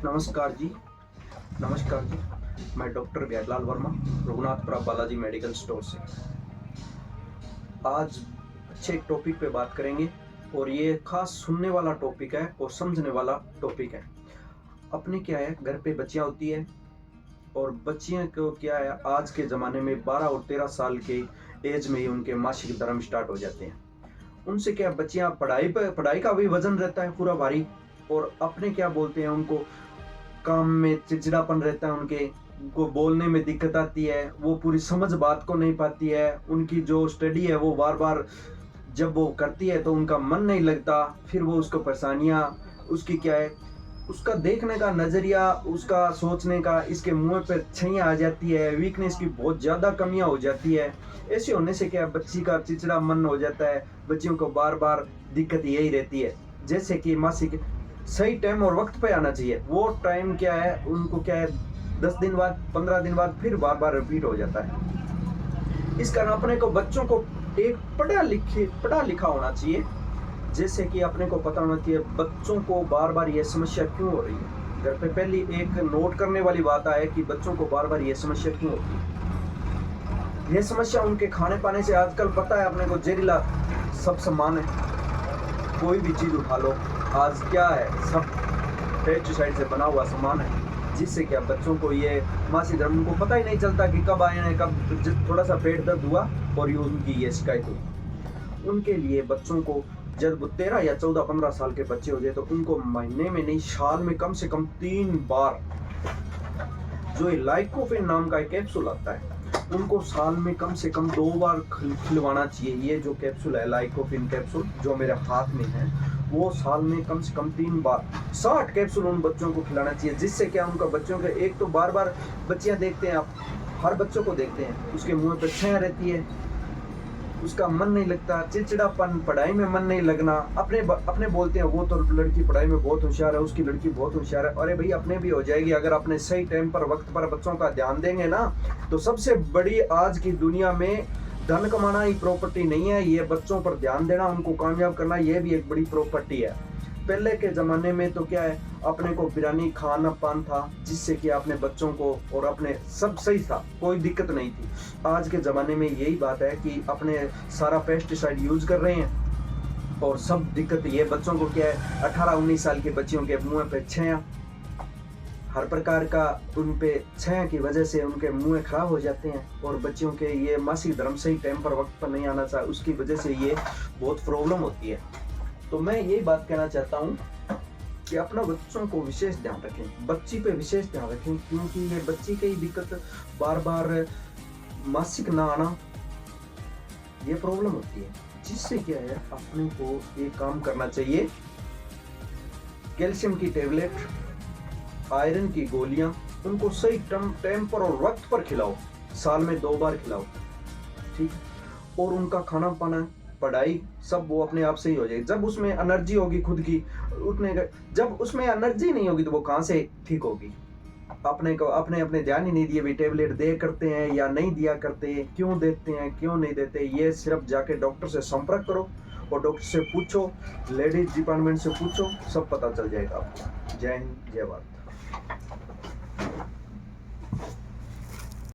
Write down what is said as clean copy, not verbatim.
नमस्कार जी। नमस्कार जी। मैं doctor Gairlal Verma, Raghunathpura Balaji medical store से। आज अच्छे एक टॉपिक पे बात करेंगे और ये खास सुनने वाला टॉपिक है और समझने वाला टॉपिक है। अपने क्या है, घर पे बच्चियां होती है और बच्चियों को क्या है, आज के ज़माने में 12 और 13 साल के एज में ही उनके मासिक धर्म स्टार्ट हो जाते हैं। उनसे क्या बच्चियां पढ़ाई का भी वजन रहता है पूरा भारी, और अपने क्या बोलते हैं, उनको काम में चिड़चिड़ापन रहता है, उनको बोलने में दिक्कत आती है, वो पूरी समझ बात को नहीं पाती है, उनकी जो स्टडी है वो बार बार जब वो करती है तो उनका मन नहीं लगता, फिर वो उसको परेशानियाँ, उसकी क्या है, उसका देखने का नज़रिया, उसका सोचने का, इसके मुंह पे छैयाँ आ जाती है, वीकनेस की बहुत ज़्यादा कमियां हो जाती है। ऐसे होने से क्या है, बच्ची का चिड़चिड़ा मन हो जाता है। बच्चियों को बार बार दिक्कत यही रहती है, जैसे कि मासिक सही टाइम और वक्त पे आना चाहिए, वो टाइम क्या है, उनको क्या है 10 दिन बाद 15 दिन बाद फिर बार बार रिपीट हो जाता है। इस कारण अपने को बच्चों को एक पढ़ा लिखा होना चाहिए, जैसे कि अपने को पता होना चाहिए बच्चों को बार बार ये समस्या क्यों हो रही है। घर पे पहली एक नोट करने वाली बात है कि बच्चों को बार बार ये समस्या क्यों होती है। ये समस्या उनके खाने पाने से, आजकल पता है अपने को जहरीला सब सामान है, कोई भी चीज़ उठा लो आज क्या है, सब पेस्टिसाइड से बना हुआ सामान है, जिससे क्या बच्चों को ये मासिक धर्म, उनको पता ही नहीं चलता कि कब आए हैं, कब थोड़ा सा पेट दर्द हुआ और ये उनकी ये शिकायत हुई। उनके लिए बच्चों को जब 13 या 14-15 साल के बच्चे हो जाए तो उनको महीने में नहीं, साल में कम से कम 3 बार जो ये लाइकोफिन नाम का एक कैप्सूल आता है, उनको साल में कम से कम 2 बार खिलवाना चाहिए। ये जो कैप्सूल है लाइकोफिन कैप्सूल जो मेरे हाथ में है, वो साल में कम से कम 3 बार 60 कैप्सूल उन बच्चों को खिलाना चाहिए, जिससे क्या उनका बच्चों के, एक तो बार बार बच्चियां देखते हैं, आप हर बच्चों को देखते हैं, उसके मुंह पर छैया रहती है, उसका मन नहीं लगता, चिड़चिड़ापन, पढ़ाई में मन नहीं लगना। अपने बोलते हैं वो तो लड़की पढ़ाई में बहुत होशियार है, उसकी लड़की बहुत होशियार है। अरे भाई, अपने भी हो जाएगी अगर अपने सही टाइम पर वक्त पर बच्चों का ध्यान देंगे ना। तो सबसे बड़ी आज की दुनिया में धन कमाना ही प्रॉपर्टी नहीं है, ये बच्चों पर ध्यान देना, उनको कामयाब करना, ये भी एक बड़ी प्रॉपर्टी है। पहले के ज़माने में तो क्या है, अपने को बिरानी खाना पान था, जिससे कि अपने बच्चों को और अपने सब सही था, कोई दिक्कत नहीं थी। आज के ज़माने में यही बात है कि अपने सारा पेस्टिसाइड यूज़ कर रहे हैं और सब दिक्कत, ये बच्चों को क्या है, 18-19 साल के बच्चियों के मुँह पे छैया, हर प्रकार का उन पे छैया की वजह से उनके मुँह खराब हो जाते हैं, और बच्चियों के ये मासिक धर्म सही टाइम पर वक्त पर नहीं आना चाहिए, उसकी वजह से ये बहुत प्रॉब्लम होती है। तो मैं यही बात कहना चाहता हूँ कि अपना बच्चों को विशेष ध्यान रखें, बच्ची पे विशेष ध्यान रखें, क्योंकि ये बच्ची की दिक्कत, बार बार मासिक ना आना, ये प्रॉब्लम होती है, जिससे क्या है अपने को ये काम करना चाहिए। कैल्शियम की टेबलेट, आयरन की गोलियां, उनको सही टाइम पर और वक्त पर खिलाओ, साल में 2 बार खिलाओ, ठीक है। और उनका खाना पाना, पढ़ाई, सब वो अपने आप से ही हो जाएगी। जब उसमें एनर्जी होगी खुद की उठने का, जब उसमें एनर्जी नहीं होगी तो वो कहाँ से ठीक होगी। अपने को अपने ध्यान ही नहीं दिए, भी टेबलेट दे करते हैं या नहीं दिया करते, क्यों देते हैं क्यों नहीं देते, ये सिर्फ जाके डॉक्टर से संपर्क करो और डॉक्टर से पूछो, लेडीज डिपार्टमेंट से पूछो, सब पता चल जाएगा आपको। जय हिंद, जय भारत।